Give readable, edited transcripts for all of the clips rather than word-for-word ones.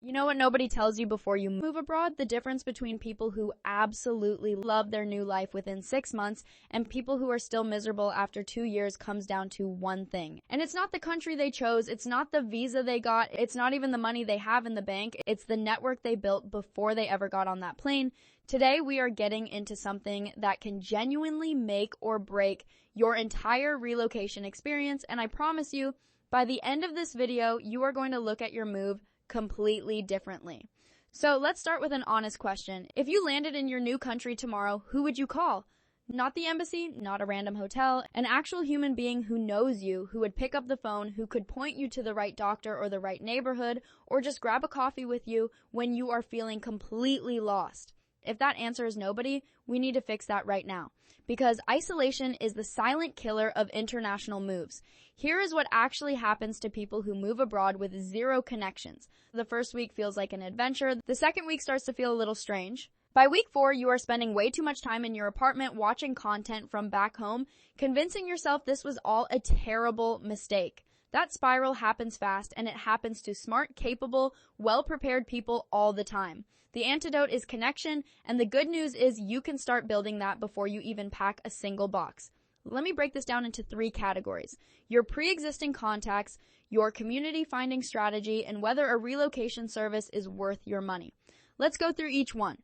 You know what nobody tells you before you move abroad? The difference between people who absolutely love their new life within 6 months and people who are still miserable after 2 years comes down to one thing. And it's not the country they chose, it's not the visa they got, it's not even the money they have in the bank, it's the network they built before they ever got on that plane. Today we are getting into something that can genuinely make or break your entire relocation experience, and I promise you, by the end of this video, you are going to look at your move completely differently. So let's start with an honest question. If you landed in your new country tomorrow, who would you call? Not the embassy, not a random hotel, an actual human being who knows you, who would pick up the phone, who could point you to the right doctor or the right neighborhood, or just grab a coffee with you when you are feeling completely lost. If that answer is nobody, we need to fix that right now. Because isolation is the silent killer of international moves. Here is what actually happens to people who move abroad with zero connections. The first week feels like an adventure. The second week starts to feel a little strange. By week 4, you are spending way too much time in your apartment watching content from back home, convincing yourself this was all a terrible mistake. That spiral happens fast, and it happens to smart, capable, well-prepared people all the time. The antidote is connection, and the good news is you can start building that before you even pack a single box. Let me break this down into 3 categories: your pre-existing contacts, your community finding strategy, and whether a relocation service is worth your money. Let's go through each one.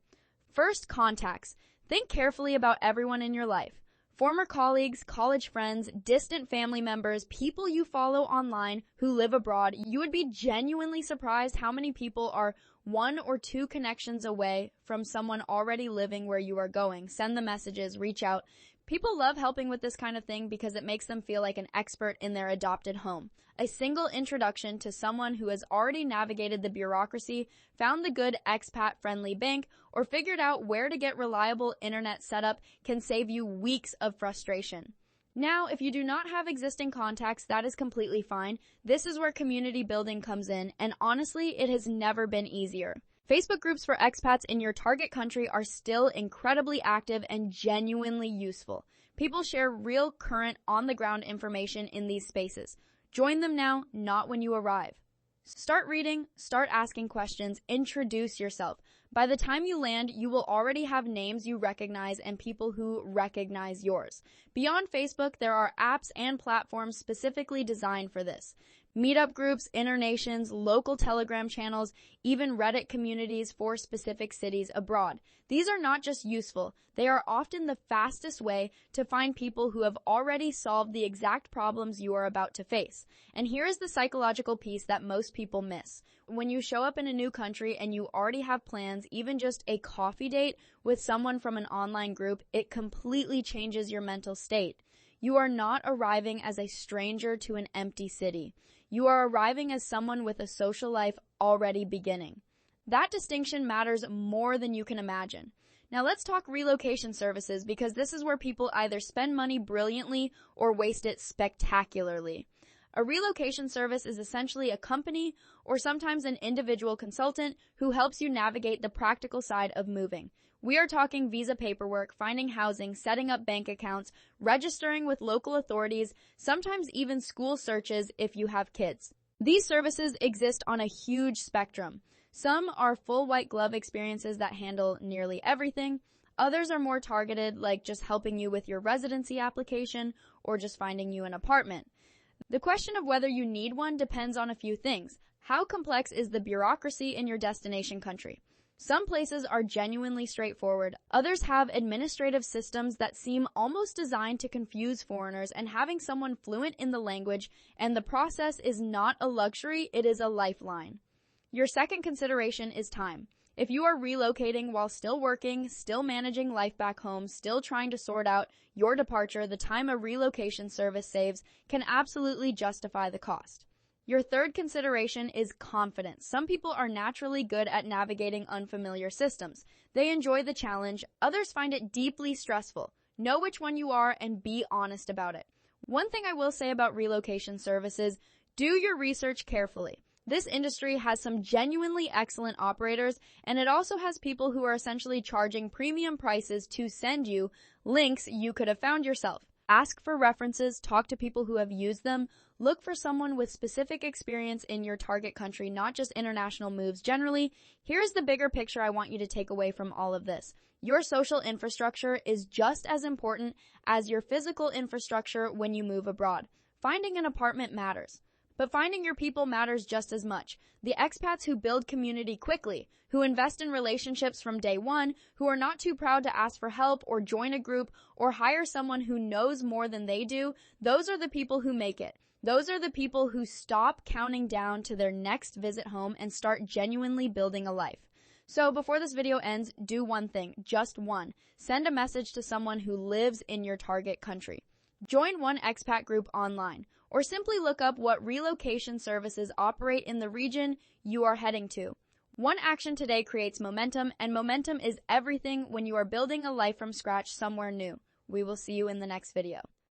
First, contacts. Think carefully about everyone in your life. Former colleagues, college friends, distant family members, people you follow online who live abroad. You would be genuinely surprised how many people are 1 or 2 connections away from someone already living where you are going. Send the messages, reach out. People love helping with this kind of thing because it makes them feel like an expert in their adopted home. A single introduction to someone who has already navigated the bureaucracy, found the good expat-friendly bank, or figured out where to get reliable internet setup can save you weeks of frustration. Now, if you do not have existing contacts, that is completely fine. This is where community building comes in, and honestly, it has never been easier. Facebook groups for expats in your target country are still incredibly active and genuinely useful. People share real, current, on-the-ground information in these spaces. Join them now, not when you arrive. Start reading, start asking questions, introduce yourself. By the time you land, you will already have names you recognize and people who recognize yours. Beyond Facebook, there are apps and platforms specifically designed for this. Meetup groups, internations, local Telegram channels, even Reddit communities for specific cities abroad. These are not just useful, they are often the fastest way to find people who have already solved the exact problems you are about to face. And here is the psychological piece that most people miss. When you show up in a new country and you already have plans, even just a coffee date with someone from an online group, it completely changes your mental state. You are not arriving as a stranger to an empty city. You are arriving as someone with a social life already beginning. That distinction matters more than you can imagine. Now let's talk relocation services, because this is where people either spend money brilliantly or waste it spectacularly. A relocation service is essentially a company or sometimes an individual consultant who helps you navigate the practical side of moving. We are talking visa paperwork, finding housing, setting up bank accounts, registering with local authorities, sometimes even school searches if you have kids. These services exist on a huge spectrum. Some are full white glove experiences that handle nearly everything. Others are more targeted, like just helping you with your residency application or just finding you an apartment. The question of whether you need one depends on a few things. How complex is the bureaucracy in your destination country? Some places are genuinely straightforward. Others have administrative systems that seem almost designed to confuse foreigners, and having someone fluent in the language and the process is not a luxury, it is a lifeline. Your second consideration is time. If you are relocating while still working, still managing life back home, still trying to sort out your departure, the time a relocation service saves can absolutely justify the cost. Your third consideration is confidence. Some people are naturally good at navigating unfamiliar systems. They enjoy the challenge. Others find it deeply stressful. Know which one you are and be honest about it. One thing I will say about relocation services, do your research carefully. This industry has some genuinely excellent operators, and it also has people who are essentially charging premium prices to send you links you could have found yourself. Ask for references, talk to people who have used them, Look for someone with specific experience in your target country, not just international moves generally. Here's the bigger picture I want you to take away from all of this. Your social infrastructure is just as important as your physical infrastructure when you move abroad. Finding an apartment matters, but finding your people matters just as much. The expats who build community quickly, who invest in relationships from day one, who are not too proud to ask for help or join a group or hire someone who knows more than they do, those are the people who make it. Those are the people who stop counting down to their next visit home and start genuinely building a life. So before this video ends, do one thing, just one. Send a message to someone who lives in your target country. Join one expat group online, or simply look up what relocation services operate in the region you are heading to. One action today creates momentum, and momentum is everything when you are building a life from scratch somewhere new. We will see you in the next video.